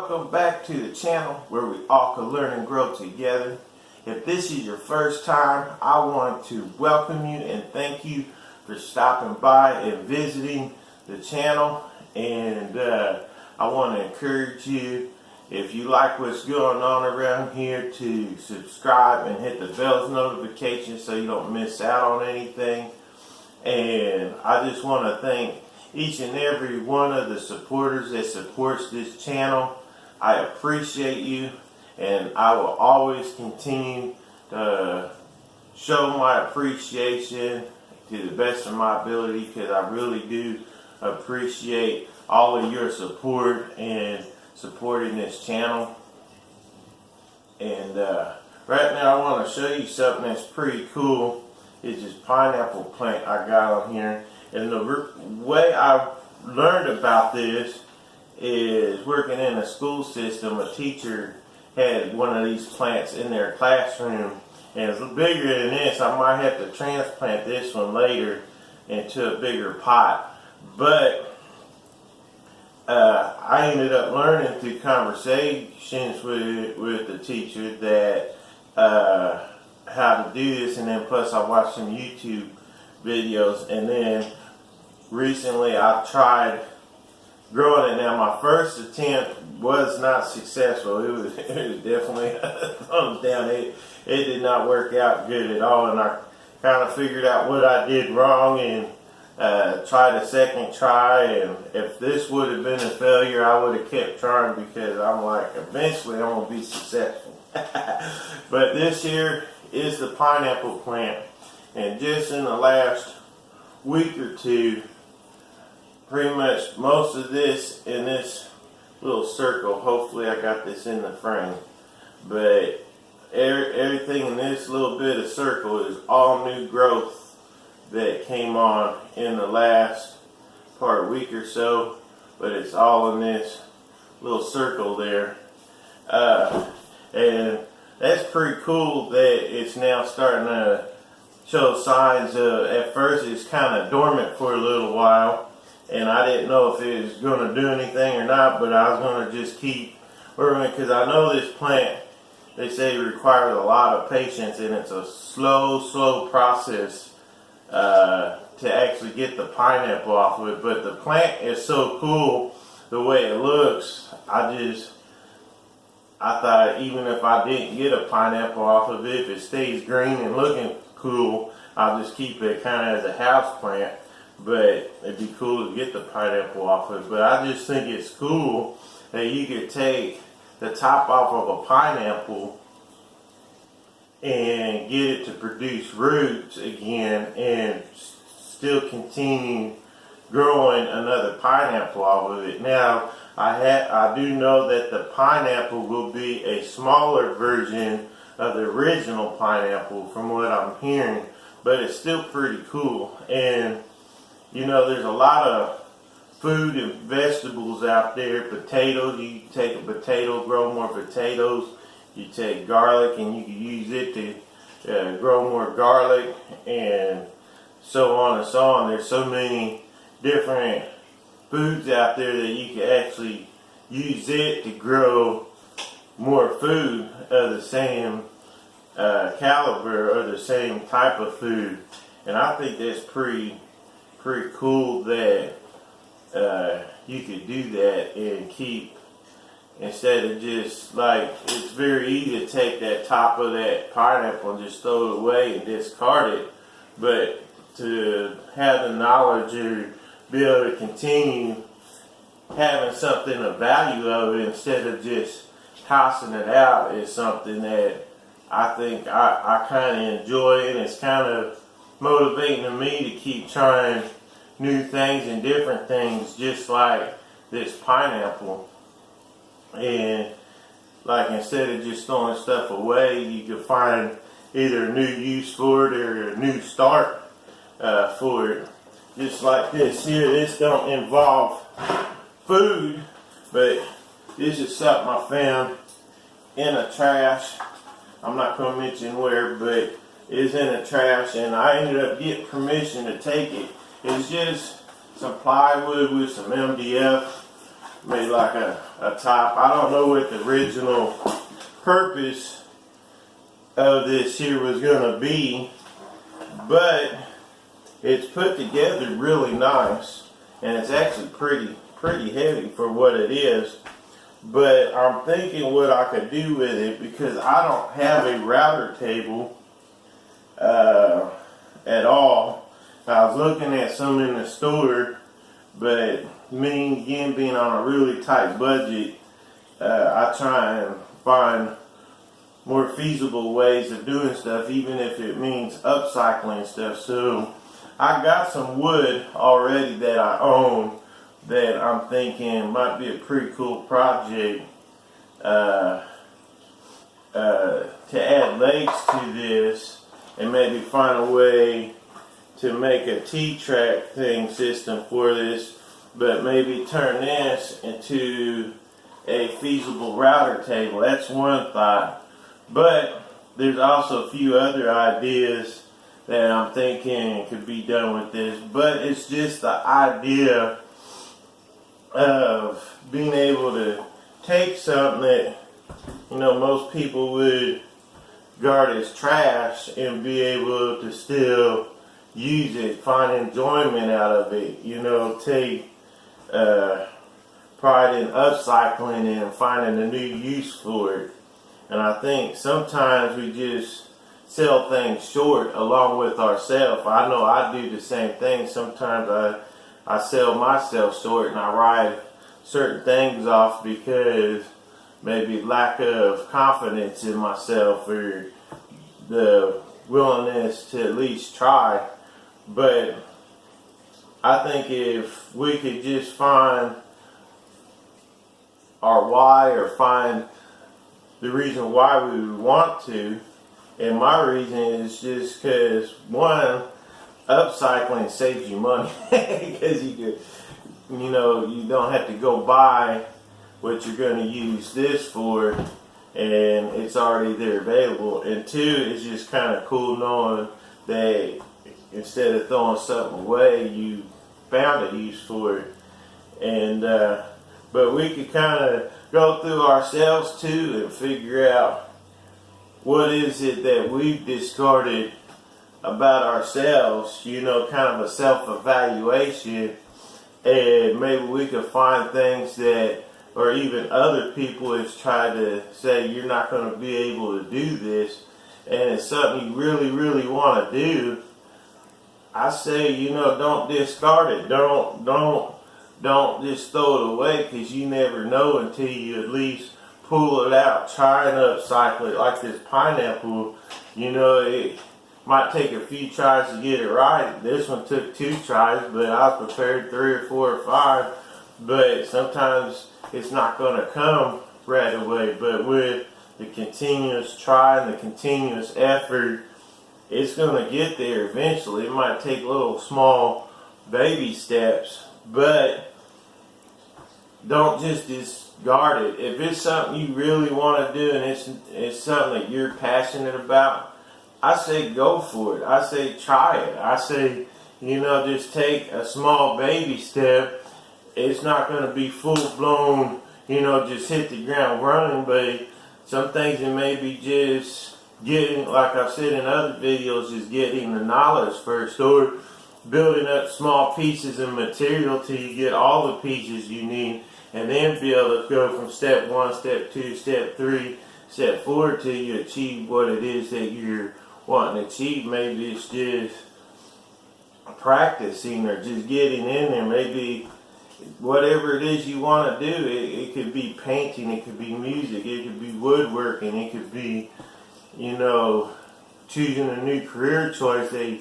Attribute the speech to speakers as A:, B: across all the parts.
A: welcome back to the channel where we all can learn and grow together. If this is your first time, I want to welcome you and thank you for stopping by and visiting the channel. And I want to encourage you, if you like what's going on around here, to subscribe and hit the bell's notification so you don't miss out on anything. And I just want to thank each and every one of the supporters that supports this channel. I appreciate you, and I will always continue to show my appreciation to the best of my ability, because I really do appreciate all of your support and supporting this channel. And right now I want to show you something that's pretty cool. It's this pineapple plant I got on here. And the way I learned about this is working in a school system. A teacher had one of these plants in their classroom, and it's bigger than this. I might have to transplant this one later into a bigger pot. But I ended up learning through conversations with the teacher that how to do this, and then plus I watched some YouTube videos, and then recently I tried growing it. Now my first attempt was not successful. It was definitely a thumbs down. It did not work out good at all, and I kind of figured out what I did wrong and tried a second try. And if this would have been a failure, I would have kept trying, because I'm like, eventually I'm going to be successful. But this here is the pineapple plant, and just in the last week or two, pretty much most of this in this little circle, hopefully I got this in the frame, but everything in this little bit of circle is all new growth that came on in the last week or so, but it's all in this little circle there. And that's pretty cool that it's now starting to show signs of, at first it's kind of dormant for a little while, and I didn't know if it was going to do anything or not, but I was going to just keep working, because I know this plant, they say, requires a lot of patience, and it's a slow process to actually get the pineapple off of it. But the plant is so cool the way it looks. I thought even if I didn't get a pineapple off of it, if it stays green and looking cool, I'll just keep it kind of as a house plant. But it'd be cool to get the pineapple off of it. But I just think it's cool that you could take the top off of a pineapple and get it to produce roots again and still continue growing another pineapple off of it. Now, I do know that the pineapple will be a smaller version of the original pineapple from what I'm hearing, but it's still pretty cool. And you know, there's a lot of food and vegetables out there. Potatoes, you take a potato, grow more potatoes. You take garlic and you can use it to grow more garlic, and so on and so on. There's so many different foods out there that you can actually use it to grow more food of the same caliber or the same type of food. And I think that's pretty cool that you could do that and keep, instead of just like, it's very easy to take that top of that pineapple and just throw it away and discard it, but to have the knowledge or be able to continue having something of value of it instead of just tossing it out is something that I think I kind of enjoy, and it's kind of motivating to me to keep trying new things and different things, just like this pineapple. And like, instead of just throwing stuff away, you can find either a new use for it or a new start for it. Just like this here, this don't involve food, but this is something I found in a trash. I'm not going to mention where, but it's in a trash, and I ended up getting permission to take it. It's just some plywood with some MDF Made like a top. I don't know what the original purpose of this here was gonna be, but it's put together really nice, and it's actually pretty heavy for what it is. But I'm thinking what I could do with it, because I don't have a router table at all. I was looking at some in the store, but me again being on a really tight budget, I try and find more feasible ways of doing stuff, even if it means upcycling stuff. So I got some wood already that I own that I'm thinking might be a pretty cool project to add legs to this, and maybe find a way to make a T-track thing system for this, but maybe turn this into a feasible router table. That's one thought. But there's also a few other ideas that I'm thinking could be done with this. But it's just the idea of being able to take something that, you know, most people would regard as trash and be able to still use it, find enjoyment out of it, you know, take pride in upcycling and finding a new use for it. And I think sometimes we just sell things short along with ourselves. I know I do the same thing. Sometimes I sell myself short, and I write certain things off because maybe lack of confidence in myself, or the willingness to at least try. But I think if we could just find our why, or find the reason why we would want to, and my reason is just because, one, upcycling saves you money because you know, you don't have to go buy what you're going to use this for, and it's already there available. And two, it's just kind of cool knowing that instead of throwing something away, you found a use for it. And but we could kind of go through ourselves too and figure out what is it that we've discarded about ourselves, you know, kind of a self-evaluation, and maybe we could find things that, or even other people has tried to say you're not going to be able to do this, and it's something you really want to do. I say, you know, don't discard it. Don't just throw it away, because you never know until you at least pull it out, try and upcycle it. Like this pineapple, you know, it might take a few tries to get it right. This one took 2 tries, but I was prepared 3 or 4 or 5. But sometimes it's not going to come right away. But with the continuous try and the continuous effort, it's going to get there eventually. It might take little small baby steps, but don't just discard it. If it's something you really want to do, and it's something that you're passionate about, I say go for it. I say try it. I say, you know, just take a small baby step. It's not going to be full-blown, you know, just hit the ground running, but some things it may be just getting, like I've said in other videos, is getting the knowledge first, or building up small pieces of material till you get all the pieces you need, and then be able to go from step 1, step 2, step 3, step 4 till you achieve what it is that you're wanting to achieve. Maybe it's just practicing, or just getting in there. Maybe whatever it is you want to do, it could be painting, it could be music, it could be woodworking, it could be, you know, choosing a new career choice that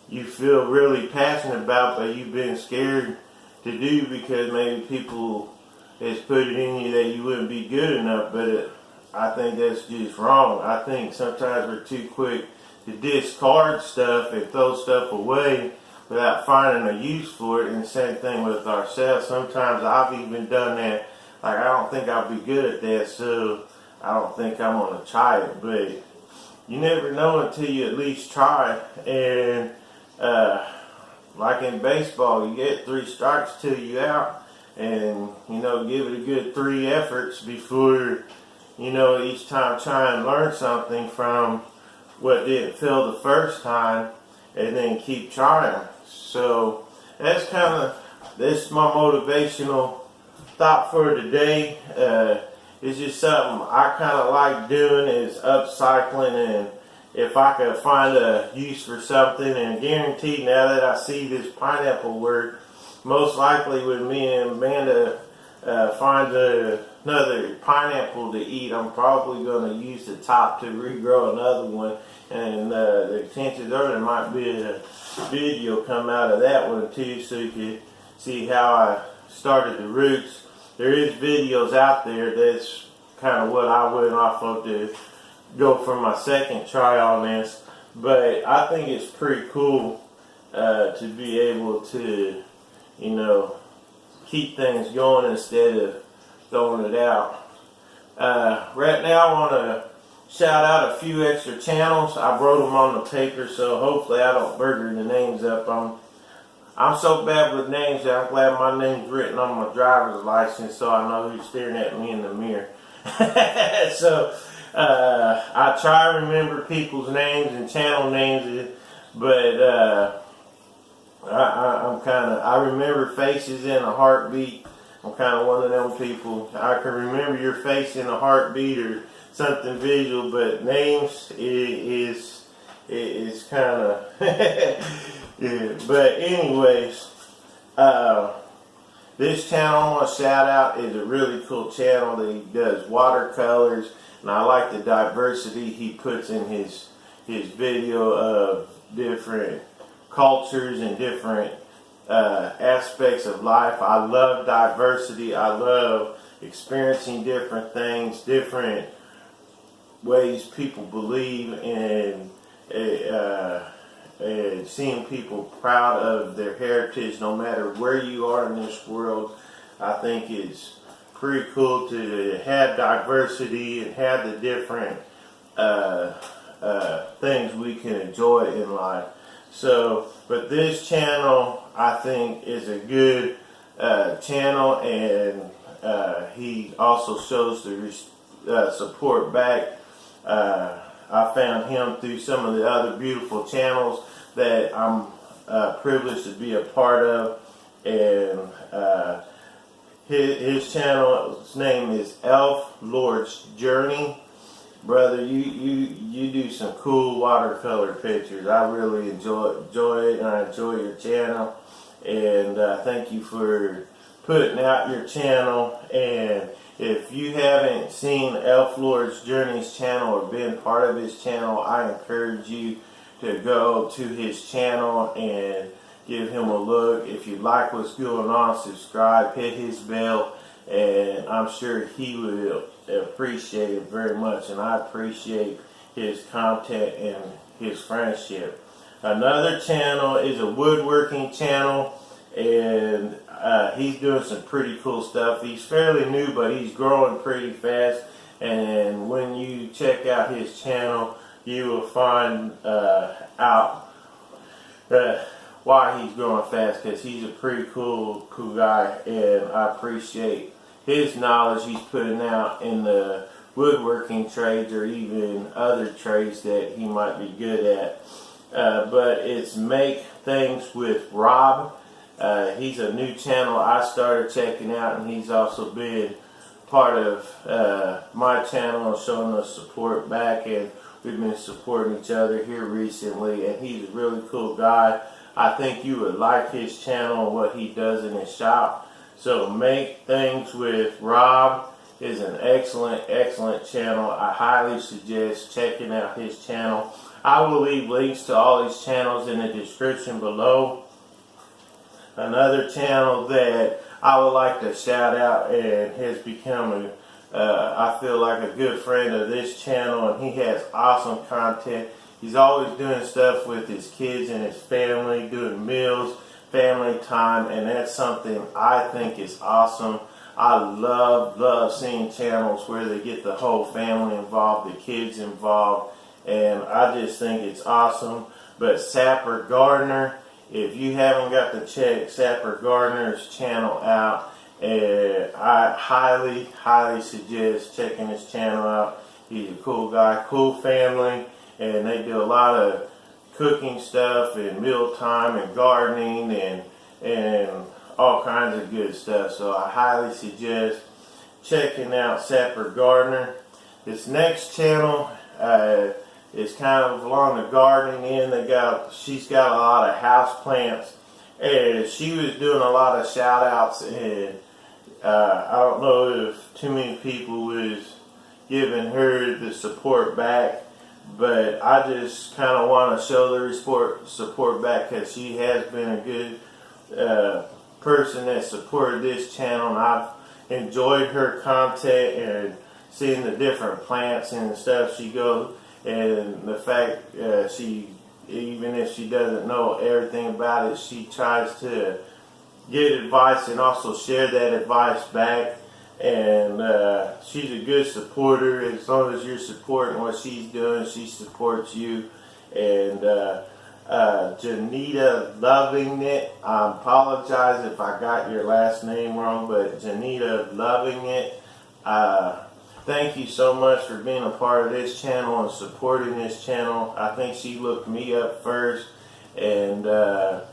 A: you feel really passionate about, but you've been scared to do because maybe people has put it in you that you wouldn't be good enough. But I think that's just wrong. I think sometimes we're too quick to discard stuff and throw stuff away without finding a use for it. And the same thing with ourselves. Sometimes I've even done that. Like, I don't think I'll be good at that, so I don't think I'm going to try it. But you never know until you at least try. And like in baseball, you get 3 strikes till you out. and give it a good 3 efforts before each time try and learn something from what didn't fail the first time, and then keep trying. So that's my motivational thought for today. It's just something I kind of like doing, is upcycling, and if I could find a use for something, and guaranteed now that I see this pineapple work, most likely when me and Amanda find another pineapple to eat, I'm probably going to use the top to regrow another one, and the chances are there might be a video come out of that one too, so you can see how I started the roots. There is videos out there. That's kind of what I went off of to go for my second try on this. But I think it's pretty cool to be able to, keep things going instead of throwing it out. Right now I want to shout out a few extra channels. I wrote them on the paper, so hopefully I don't murder the names up on. I'm so bad with names that I'm glad my name's written on my driver's license, so I know who's staring at me in the mirror. So I try to remember people's names and channel names, but I remember faces in a heartbeat. I'm kind of one of them people. I can remember your face in a heartbeat or something visual, but names is kind of yeah. But anyways, this channel I want to shout out is a really cool channel that he does watercolors, and I like the diversity he puts in his video of different cultures and different aspects of life. I love diversity. I love experiencing different things, different ways people believe, and seeing people proud of their heritage no matter where you are in this world. I think it's pretty cool to have diversity and have the different things we can enjoy in life. So, but this channel I think is a good channel, and he also shows the support back. I found him through some of the other beautiful channels that I'm privileged to be a part of, and his channel's name is Elf Lord's Journey. Brother, you do some cool watercolor pictures. I really enjoy it, and I enjoy your channel, and thank you for putting out your channel. And if you haven't seen Elf Lord's Journey's channel or been part of his channel, I encourage you to go to his channel and give him a look. If you like what's going on, subscribe, hit his bell, and I'm sure he will appreciate it very much, and I appreciate his content and his friendship. Another channel is a woodworking channel, and he's doing some pretty cool stuff. He's fairly new, but he's growing pretty fast, and when you check out his channel, you will find out why he's growing fast, because he's a pretty cool guy, and I appreciate his knowledge he's putting out in the woodworking trades or even other trades that he might be good at. But it's Make Things with Rob. He's a new channel I started checking out, and he's also been part of my channel and showing us support back, and we've been supporting each other here recently, and he's a really cool guy. I think you would like his channel and what he does in his shop. So Make Things with Rob is an excellent channel. I highly suggest checking out his channel. I will leave links to all these channels in the description below. Another channel that I would like to shout out and has become I feel like a good friend of this channel, and he has awesome content. He's always doing stuff with his kids and his family, doing meals, family time, and that's something I think is awesome. I love seeing channels where they get the whole family involved, the kids involved, and I just think it's awesome. But Sapper Gardener, if you haven't got to check Sapper Gardener's channel out, and I highly suggest checking his channel out. He's a cool guy, cool family, and they do a lot of cooking stuff and mealtime and gardening and all kinds of good stuff. So I highly suggest checking out Sapper Gardener. This next channel is kind of along the gardening end. She's got a lot of house plants, and she was doing a lot of shout outs, and I don't know if too many people was giving her the support back, but I just kind of want to show the support back, because she has been a good person that supported this channel, and I've enjoyed her content and seeing the different plants and stuff she goes, and the fact she, even if she doesn't know everything about it, she tries to get advice and also share that advice back. And she's a good supporter. As long as you're supporting what she's doing, she supports you. And Janita Loving It, I apologize if I got your last name wrong, but Janita Loving It, thank you so much for being a part of this channel and supporting this channel. I think she looked me up first, and then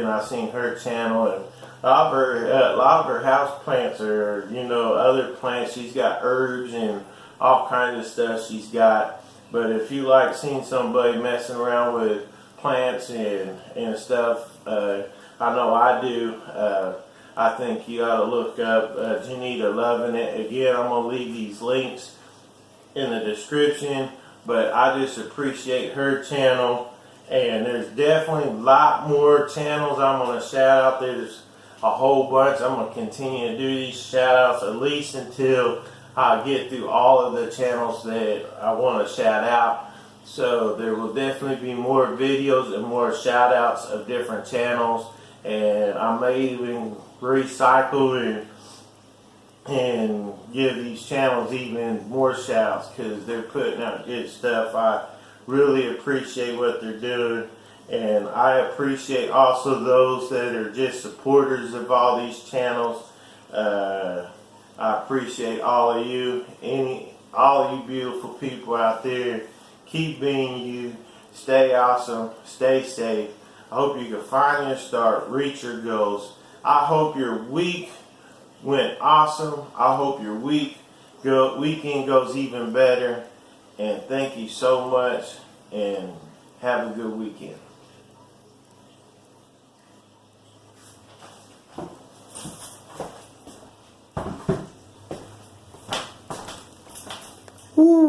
A: I seen her channel, and a lot of her house plants are, you know, other plants. She's got herbs and all kinds of stuff she's got. But if you like seeing somebody messing around with plants and stuff, I know I do. I think you ought to look up Janita Loving It. Again, I'm going to leave these links in the description, but I just appreciate her channel. And there's definitely a lot more channels I'm going to shout out. There's a whole bunch. I'm going to continue to do these shout outs at least until I get through all of the channels that I want to shout out. So there will definitely be more videos and more shout outs of different channels. And I may even recycle and give these channels even more shouts, because they're putting out good stuff. I really appreciate what they're doing, and I appreciate also those that are just supporters of all these channels. I appreciate all of you, all you beautiful people out there. Keep being you. Stay awesome. Stay safe. I hope you can find your start, reach your goals. I hope your week went awesome. I hope your weekend goes even better. And thank you so much, and have a good weekend. Woo.